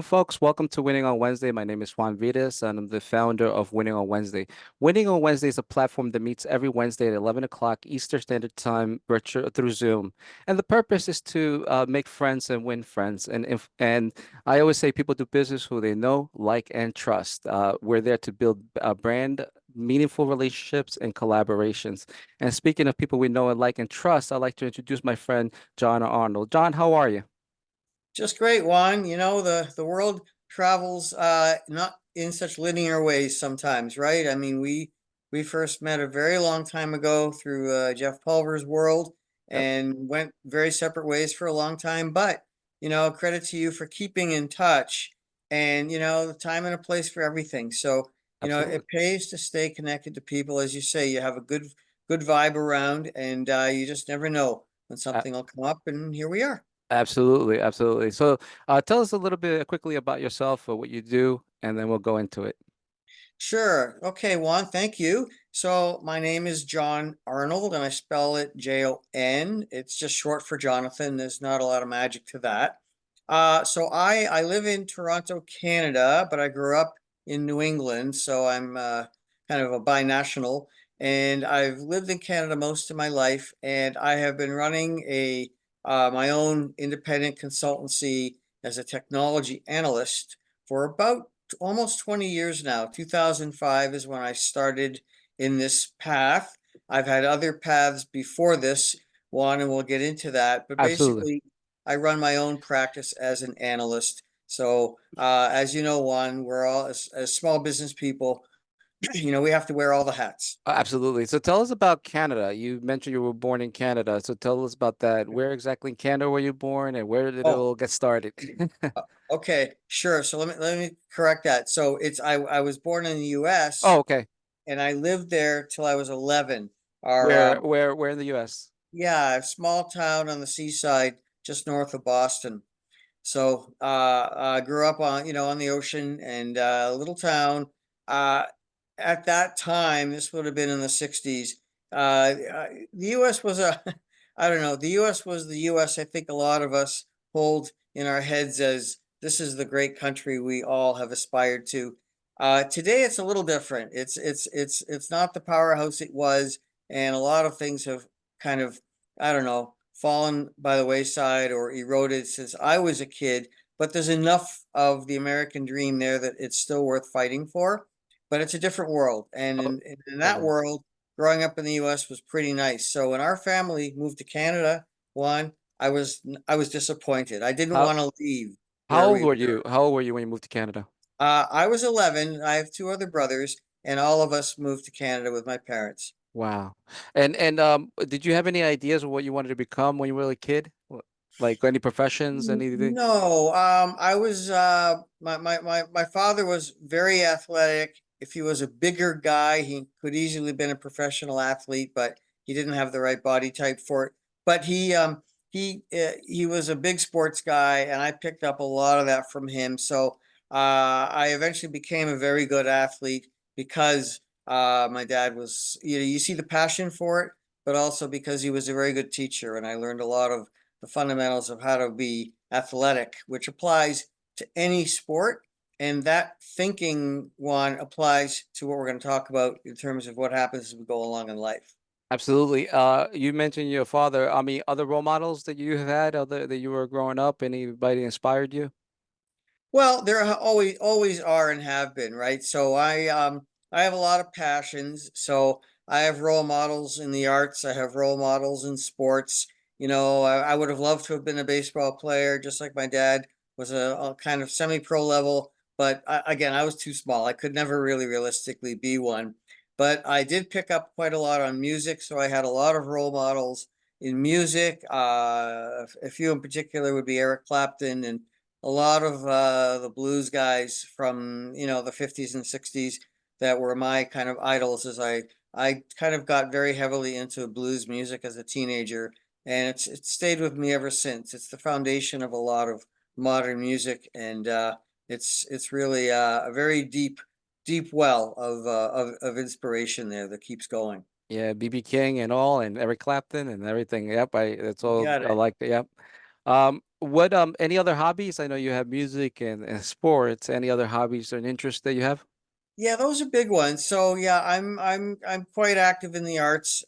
Folks, welcome to Winning on Wednesday. My name is Juan Vitas, and I'm the founder of Winning on Wednesday. Winning on Wednesday is a platform that meets every Wednesday at 11 o'clock Eastern Standard Time virtual through Zoom. And the purpose is to make friends and win friends. And I always say people do business who they know, like, and trust. We're there to build a brand, meaningful relationships, and collaborations. And speaking of people we know and like and trust, I'd like to introduce my friend Jon Arnold. John, how are you? Just great, Juan. The world travels not in such linear ways sometimes, right? I mean, we first met a very long time ago through Jeff Pulver's world Yep, and went very separate ways for a long time. But, credit to you for keeping in touch and, the time and a place for everything. So, absolutely. it pays to stay connected to people. As you say, you have a good vibe around and you just never know when something will come up. And here we are. Absolutely, absolutely. So, tell us a little bit quickly about yourself or what you do, and then we'll go into it. Sure. Okay, Juan, thank you. So my name is Jon Arnold and I spell it Jon. It's just short for Jonathan. There's not a lot of magic to that. So I live in Toronto, Canada, but I grew up in New England, so I'm kind of a binational. And I've lived in Canada most of my life, and I have been running a my own independent consultancy as a technology analyst for about almost 20 years now. 2005 is when I started in this path. I've had other paths before this one, and we'll get into that. But Absolutely. basically, I run my own practice as an analyst. So, as you know, Juan, we're all as small business people, we have to wear all the hats. Absolutely. So, tell us about Canada. You mentioned you were born in Canada. So, tell us about that. Where exactly in Canada were you born, and where did it Oh, all get started? okay, sure. So let me correct that. So I was born in the U.S. Oh, okay. and I lived there till I was 11. Our Where in the U.S.? Yeah, a small town on the seaside just north of Boston. So I grew up on the ocean and a little town. Uh, at that time, this would have been in the 60s. The US was I don't know, the US was the US. I think a lot of us hold in our heads as this is the great country we all have aspired to. Today it's a little different. It's not the powerhouse it was, and a lot of things have kind of, I don't know, fallen by the wayside or eroded since I was a kid. But there's enough of the American dream there that it's still worth fighting for. But it's a different world, and Oh, in that totally. world, growing up in the U.S. was pretty nice. So when our family moved to Canada, one, I was disappointed. I didn't How want to leave how where old we were were. you? How old were you when you moved to Canada? I was 11. I have two other brothers, and all of us moved to Canada with my parents. Wow. And did you have any ideas of what you wanted to become when you were a kid? Like any professions, anything? No, I was my father was very athletic. If he was a bigger guy, he could easily have been a professional athlete, but he didn't have the right body type for it. But he was a big sports guy, and I picked up a lot of that from him. So I eventually became a very good athlete because my dad was, you see the passion for it, but also because he was a very good teacher, and I learned a lot of the fundamentals of how to be athletic, which applies to any sport. And that thinking one applies to what we're going to talk about in terms of what happens as we go along in life. Absolutely. You mentioned your father. I mean, other role models that you have had, other that you were growing up, anybody inspired you? Well, there always are and have been, right? So I have a lot of passions. So I have role models in the arts. I have role models in sports. I would have loved to have been a baseball player, just like my dad was a kind of semi-pro level. But again, I was too small. I could never really realistically be one. But I did pick up quite a lot on music, so I had a lot of role models in music. A few in particular would be Eric Clapton and a lot of the blues guys from the 50s and 60s that were my kind of idols as I kind of got very heavily into blues music as a teenager, and it's stayed with me ever since. It's the foundation of a lot of modern music, and it's really a very deep well of inspiration there that keeps going. Yeah, BB King and all, and Eric Clapton and everything. Yep, I that's You all got I it. like. Yep. What any other hobbies? I know you have music and sports. Any other hobbies or an interest that you have? Yeah, those are big ones. So yeah, I'm quite active in the arts.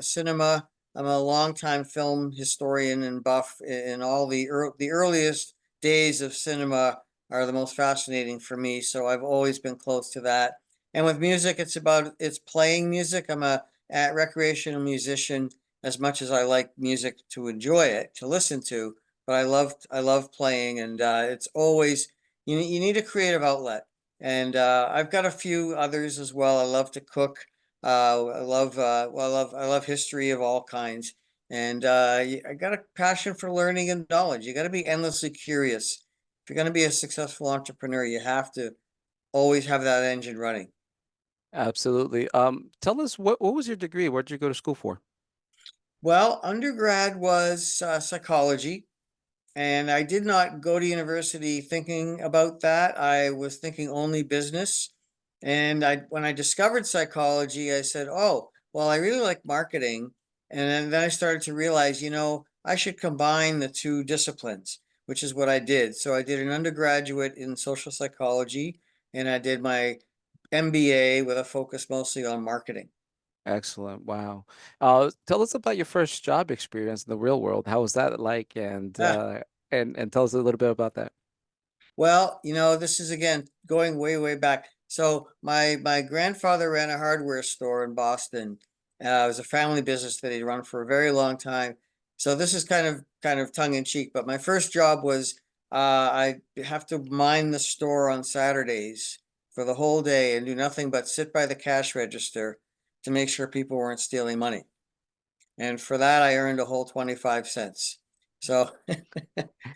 Cinema. I'm a longtime film historian and buff, and all the earliest days of cinema are the most fascinating for me. So I've always been close to that. And with music, it's playing music. I'm a recreational musician as much as I like music to enjoy it, to listen to. But I love playing, and it's always you need a creative outlet. And I've got a few others as well. I love to cook. I love history of all kinds. And I got a passion for learning and knowledge. You got to be endlessly curious. If you're going to be a successful entrepreneur, you have to always have that engine running. Absolutely. Tell us what was your degree? What did you go to school for? Well, undergrad was psychology. And I did not go to university thinking about that. I was thinking only business. And when I discovered psychology, I said, oh, well, I really like marketing. And then I started to realize, I should combine the two disciplines, which is what I did. So I did an undergraduate in social psychology, and I did my MBA with a focus mostly on marketing. Excellent. Wow. Tell us about your first job experience in the real world. How was that like? And tell us a little bit about that. Well, this is again going way, way back. So my grandfather ran a hardware store in Boston. It was a family business that he'd run for a very long time. So this is kind of tongue in cheek, but my first job was I have to mind the store on Saturdays for the whole day and do nothing but sit by the cash register to make sure people weren't stealing money. And for that, I earned a whole 25 cents. So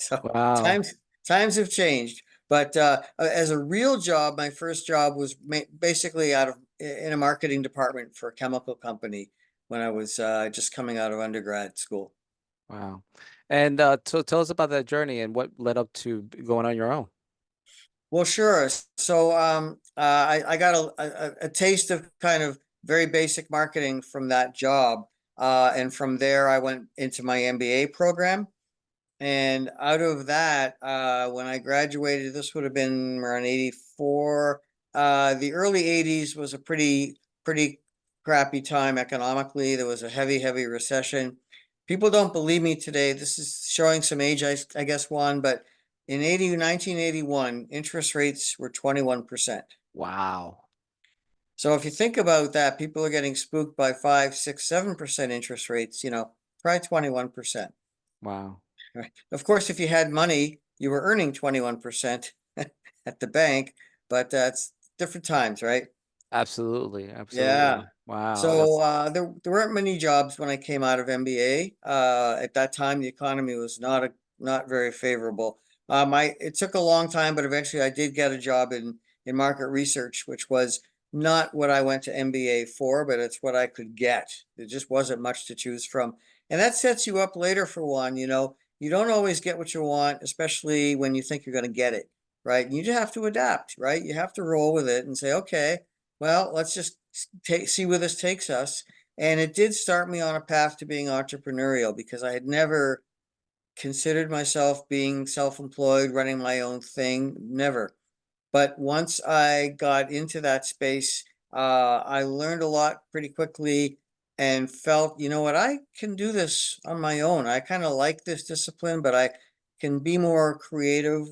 so Wow. times times have changed, but as a real job, my first job was basically out of in a marketing department for a chemical company when I was just coming out of undergrad school. Wow. And so tell us about that journey and what led up to going on your own. Well, sure. So I got a taste of kind of very basic marketing from that job, and from there I went into my MBA program. And out of that, when I graduated, this would have been around 84. The early 80s was a pretty crappy time economically. There was a heavy, heavy recession. People don't believe me today. This is showing some age, I guess, Juan, but in 1981, interest rates were 21%. Wow. So if you think about that, people are getting spooked by 5, 6, 7% interest rates, try 21%. Wow. Right. Of course, if you had money, you were earning 21% at the bank, but that's different times, right? Absolutely. Yeah. Absolutely. Wow. So That's there weren't many jobs when I came out of MBA. At that time, the economy was not very favorable. It took a long time, but eventually I did get a job in market research, which was not what I went to MBA for, but it's what I could get. There just wasn't much to choose from, and that sets you up later for one. You don't always get what you want, especially when you think you're going to get it, right? You just have to adapt, right? You have to roll with it and say, okay, well, let's just see where this takes us. And it did start me on a path to being entrepreneurial because I had never considered myself being self-employed, running my own thing, never. But once I got into that space, I learned a lot pretty quickly and felt, you know what, I can do this on my own. I kind of like this discipline, but I can be more creative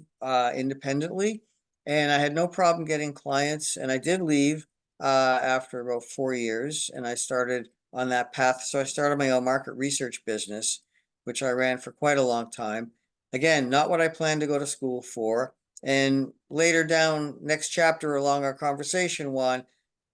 independently. And I had no problem getting clients. And I did leave after about 4 years, and I started on that path. So I started my own market research business, which I ran for quite a long time. Again, not what I planned to go to school for. And later down, next chapter along our conversation, Juan,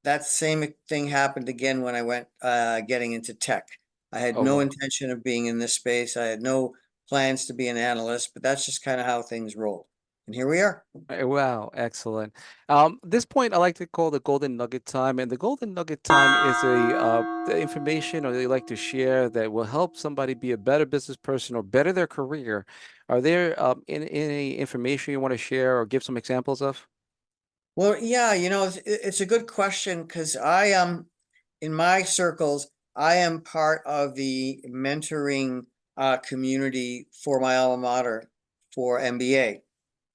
that same thing happened again when I went getting into tech. I had oh no wow. intention of being in this space. I had no plans to be an analyst, but that's just kind of how things rolled. And here we are. Wow, excellent. This point I like to call the golden nugget time, and the golden nugget time is the information or they like to share that will help somebody be a better business person or better their career. Are there any information you want to share or give some examples of? Well, yeah, it's a good question because in my circles, I am part of the mentoring community for my alma mater for MBA.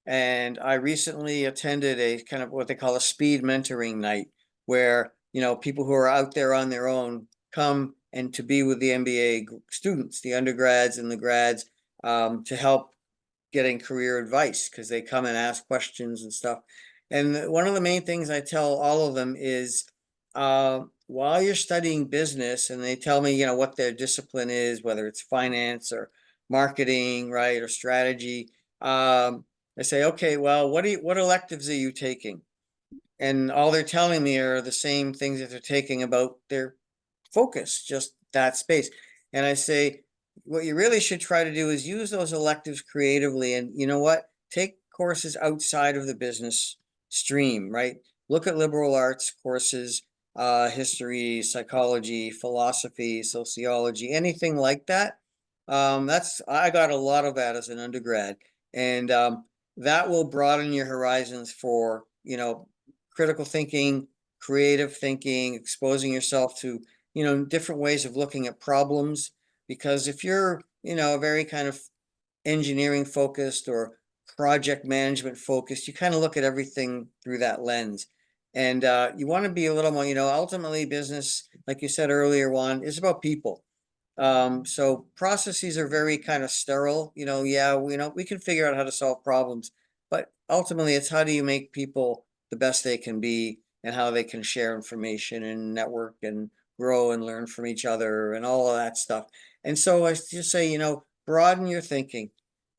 And I recently attended a kind of what they call a speed mentoring night, where, people who are out there on their own come and to be with the MBA students, the undergrads and the grads, to help getting career advice because they come and ask questions and stuff. And one of the main things I tell all of them is, while you're studying business, and they tell me, what their discipline is, whether it's finance or marketing, right, or strategy. I say, okay, well, what electives are you taking? And all they're telling me are the same things that they're taking about their focus, just that space. And I say, what you really should try to do is use those electives creatively. And you know what? Take courses outside of the business stream, right? Look at liberal arts courses, history, psychology, philosophy, sociology, anything like that. I got a lot of that as an undergrad. And that will broaden your horizons for, critical thinking, creative thinking, exposing yourself to, different ways of looking at problems. Because if you're, very kind of engineering focused or project management focused, you kind of look at everything through that lens. And you want to be a little more, ultimately business, like you said earlier, Juan, is about people. So processes are very kind of sterile, yeah, we can figure out how to solve problems, but ultimately it's how do you make people the best they can be and how they can share information and network and grow and learn from each other and all of that stuff. And so I just say, broaden your thinking.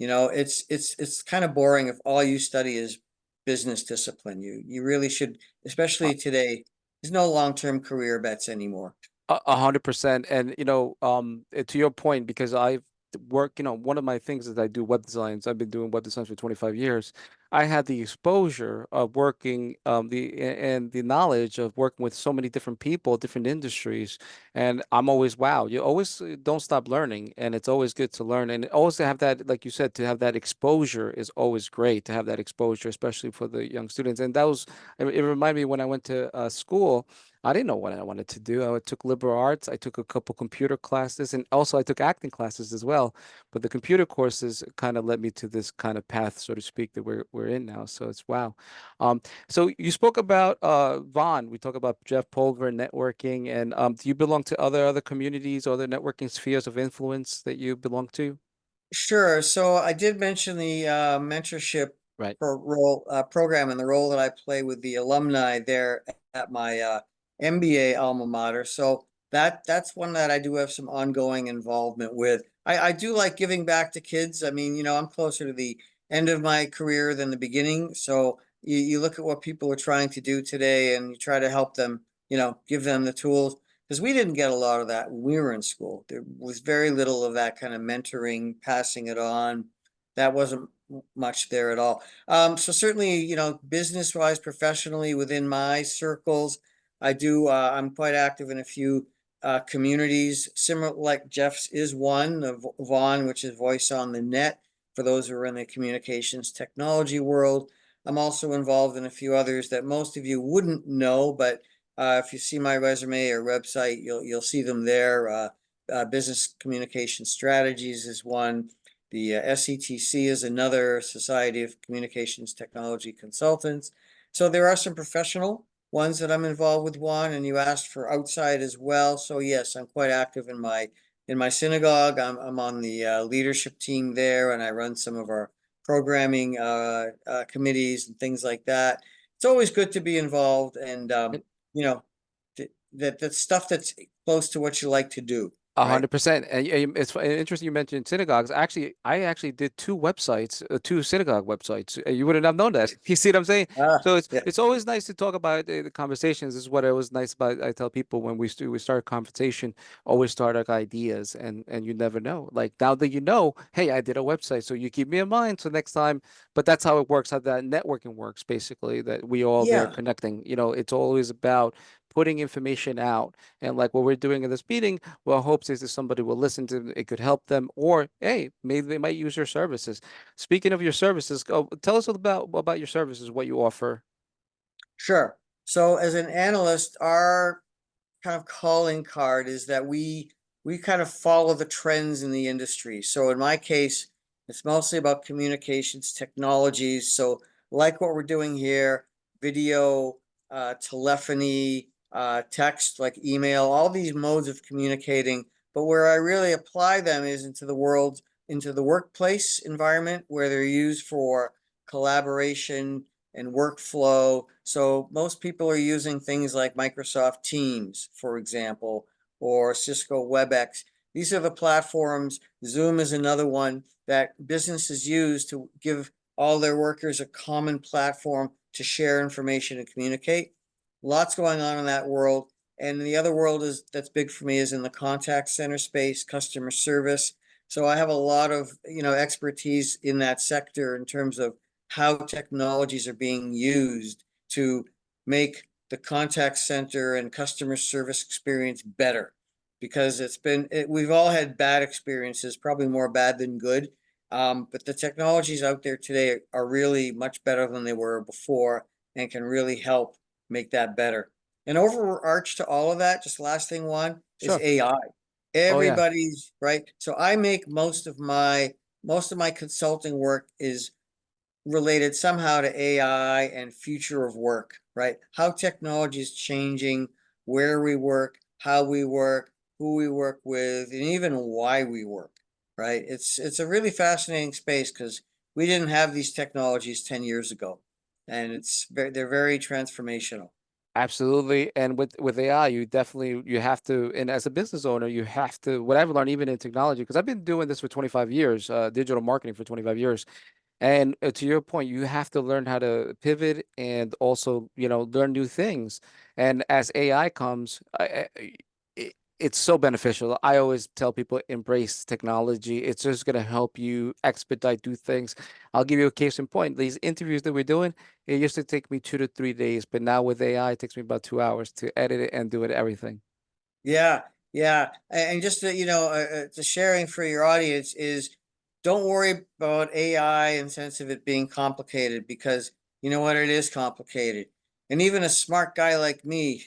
It's kind of boring if all you study is business discipline. You really should, especially today, there's no long-term career bets anymore. 100%. And to your point, because I've worked, one of my things is I do web designs. I've been doing web designs for 25 years. I had the exposure of working, and the knowledge of working with so many different people, different industries. And I'm always, wow, you always don't stop learning. And it's always good to learn. And always to have that, like you said, to have that exposure is always great to have that exposure, especially for the young students. And that was, it reminded me when I went to school. I didn't know what I wanted to do. I took liberal arts. I took a couple computer classes, and also I took acting classes as well. But the computer courses kind of led me to this kind of path, so to speak, that we're in now. So it's wow. So you spoke about Vaughn. We talk about Jeff Pulver networking, and do you belong to other communities, other networking spheres of influence that you belong to? Sure. So I did mention the mentorship Right. program and the role that I play with the alumni there at my MBA alma mater. So that's one that I do have some ongoing involvement with. I do like giving back to kids. I mean, I'm closer to the end of my career than the beginning. So you look at what people are trying to do today and you try to help them, give them the tools because we didn't get a lot of that when we were in school. There was very little of that kind of mentoring, passing it on. That wasn't much there at all. So certainly, business wise, professionally within my circles, I'm quite active in a few communities, similar like Jeff's is one of Vaughn, which is Voice on the Net for those who are in the communications technology world. I'm also involved in a few others that most of you wouldn't know, but if you see my resume or website, you'll see them there. Business Communication Strategies is one. The SETC is another, Society of Communications Technology Consultants. So there are some professional ones that I'm involved with, Juan, and you asked for outside as well. So yes, I'm quite active in my synagogue. I'm on the leadership team there, and I run some of our programming committees and things like that. It's always good to be involved, and you know, that's stuff that's close to what you like to do, A right? 100%. And it's interesting you mentioned synagogues. Actually, I actually did two websites, two synagogue websites. You wouldn't have known that. You see what I'm saying? So it's Yeah, it's always nice to talk about the conversations. This is what it was nice about. I tell people when we start a conversation, always start like ideas, and you never know. Like now that you know, hey, I did a website, so you keep me in mind. So next time, but that's how it works. How that networking works, basically. That we all there yeah, connecting. It's always about putting information out, and like what we're doing in this meeting. Well, hopes is that somebody will listen to it, could help them, or hey, maybe they might use your services. Speaking of your services, tell us about your services, what you offer. sure. So as an analyst, our kind of calling card is that we we kind of follow the trends in the industry. So in my case, it's mostly about communications technologies. So like what we're doing here, video, telephony, text, like email, all these modes of communicating. But where I really apply them is into the world, into the workplace environment where they're used for collaboration and workflow. So most people are using things like Microsoft Teams, for example, or Cisco WebEx. These are the platforms. Zoom is another one that businesses use to give all their workers a common platform to share information and communicate. Lots going on in that world. And the other world is that's big for me is in the contact center space, customer service. So I have a lot of, expertise in that sector in terms of how technologies are being used to make the contact center and customer service experience better. Because we've all had bad experiences, probably more bad than good. But the technologies out there today are really much better than they were before and can really help make that better. And overarch to all of that, just last thing, one is Sure. AI. Oh yeah. Everybody's right. So I make most of my consulting work is related somehow to AI and future of work, right? How technology is changing, where we work, how we work, who we work with, and even why we work, right? It's a really fascinating space because we didn't have these technologies 10 years ago, and they're very transformational. Absolutely. And with AI, you have to, and as a business owner, you have to, what I've learned even in technology, because I've been doing this for 25 years, digital marketing for 25 years. And to your point, you have to learn how to pivot and also, learn new things. And as AI comes, it's so beneficial. I always tell people embrace technology. It's just going to help you expedite, do things. I'll give you a case in point. These interviews that we're doing, it used to take me 2 to 3 days, but now with AI, it takes me about 2 hours to edit it and do it everything. Yeah, yeah. And just to sharing for your audience is don't worry about AI in sense of it being complicated because you know what, it is complicated. And even a smart guy like me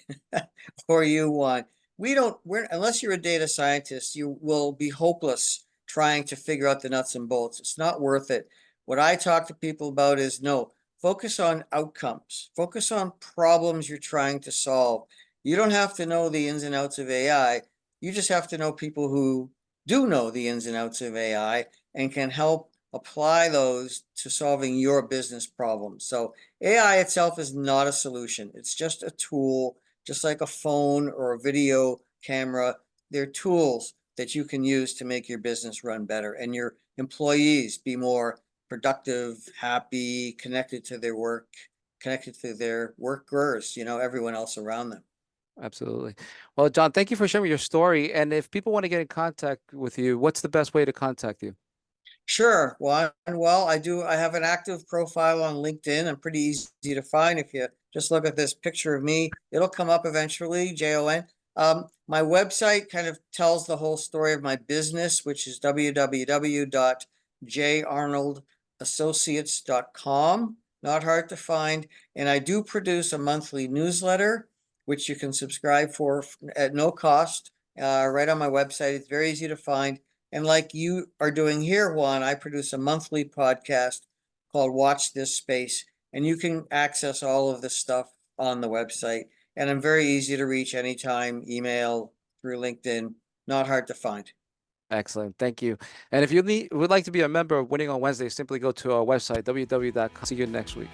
or you one, we're unless you're a data scientist, you will be hopeless trying to figure out the nuts and bolts. It's not worth it. What I talk to people about is no, focus on outcomes, focus on problems you're trying to solve. You don't have to know the ins and outs of AI. You just have to know people who do know the ins and outs of AI and can help apply those to solving your business problems. So AI itself is not a solution. It's just a tool, just like a phone or a video camera. They're tools that you can use to make your business run better and your employees be more productive, happy, connected to their work, connected to their workers, everyone else around them. Absolutely. Well, John, thank you for sharing your story. And if people want to get in contact with you, what's the best way to contact you? Sure. I have an active profile on LinkedIn. I'm pretty easy to find. If you just look at this picture of me, it'll come up eventually, Jon. My website kind of tells the whole story of my business, which is www.jarnoldassociates.com. Not hard to find. And I do produce a monthly newsletter, which you can subscribe for at no cost, right on my website. It's very easy to find. And like you are doing here, Juan, I produce a monthly podcast called Watch This Space, and you can access all of this stuff on the website. And I'm very easy to reach anytime, email, through LinkedIn, not hard to find. Excellent. Thank you. And if you would like to be a member of Winning on Wednesday, simply go to our website, www.com. See you next week.